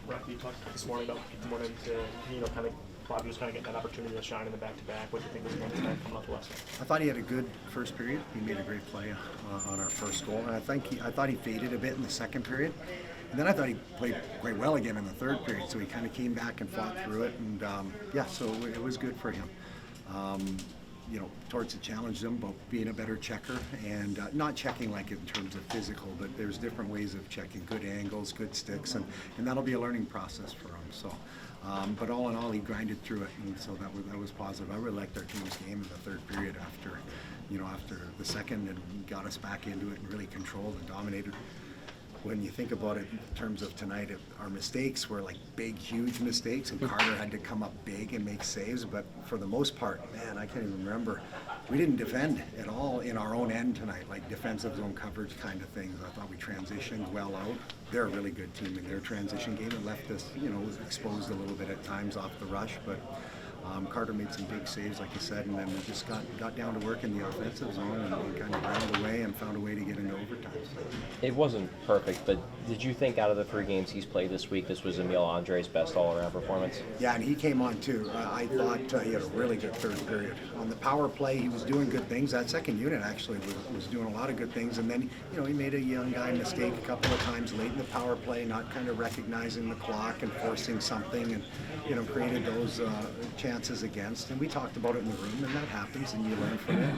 Rocky, you talked this morning about wanting to, kind of Bobby was kind of getting that opportunity to shine in the back-to-back. What do you think was going tonight coming off the last one? I thought he had a good first period. He made a great play on our first goal, and I thought he faded a bit in the second period. And then I thought he played quite well again in the third period, so he kind of came back and fought through it, and so it was good for him. Torts had challenged him about being a better checker, and not checking like in terms of physical, but there's different ways of checking, good angles, good sticks, and that'll be a learning process for him. So, but all in all, he grinded through it, and so that was positive. I really liked our team's game in the third period after the second, and got us back into it and really controlled and dominated. When you think about it in terms of tonight, our mistakes were like big, huge mistakes, and Carter had to come up big and make saves, but for the most part, man, I can't even remember. We didn't defend at all in our own end tonight, like defensive zone coverage kind of things. I thought we transitioned well out. They're a really good team in their transition game. It left us, exposed a little bit at times off the rush, but Carter made some big saves, like you said, and then we just got down to work in the offensive zone and kind of ground away and found a way to get into overtime. So. It wasn't perfect, but did you think out of the 3 games he's played this week, this was Emil Andre's best all-around performance? Yeah, and he came on too. I thought he had a really good third period. On the power play, he was doing good things. That second unit actually was doing a lot of good things, and then he made a young guy mistake a couple of times late in the power play, not kind of recognizing the clock and forcing something, and created those chances against. And we talked about it in the room, and that happens, and you learn from it.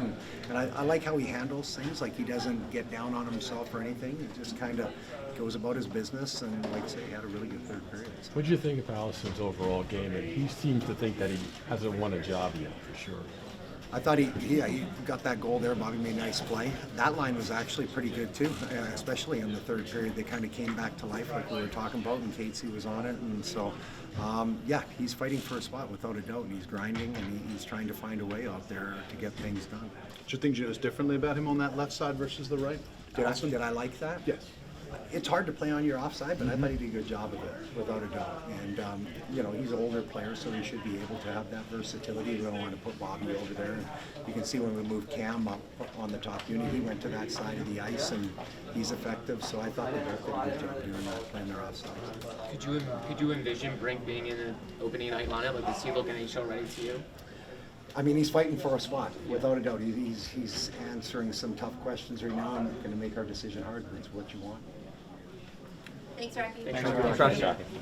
And I like how he handles things. Like, he doesn't get down on himself or anything. He just kind of goes about his business, and like I say, he had a really good third period. So. What do you think of Allison's overall game? And he seems to think that he hasn't won a job yet, for sure. I thought he got that goal there. Bobby made a nice play. That line was actually pretty good too, especially in the third period. They kind of came back to life like we were talking about, and Catesy was on it. And so, he's fighting for a spot without a doubt, and he's grinding, and he's trying to find a way out there to get things done. Did you think you noticed differently about him on that left side versus the right? Did I like that? Yes. It's hard to play on your offside, but I thought he did a good job of it, without a doubt. And, he's an older player, so he should be able to have that versatility. We don't want to put Bobby over there. And you can see when we moved Cam up on the top unit, he went to that side of the ice, and he's effective. So I thought they both did a good job doing that, playing their offside. Could you envision Brink being in an opening night lineup? Like, does he look NHL ready to you? I mean, he's fighting for a spot, without a doubt. He's answering some tough questions right now, and going to make our decision hard. That's what you want. Thanks, Rocky. Thanks, Rocky.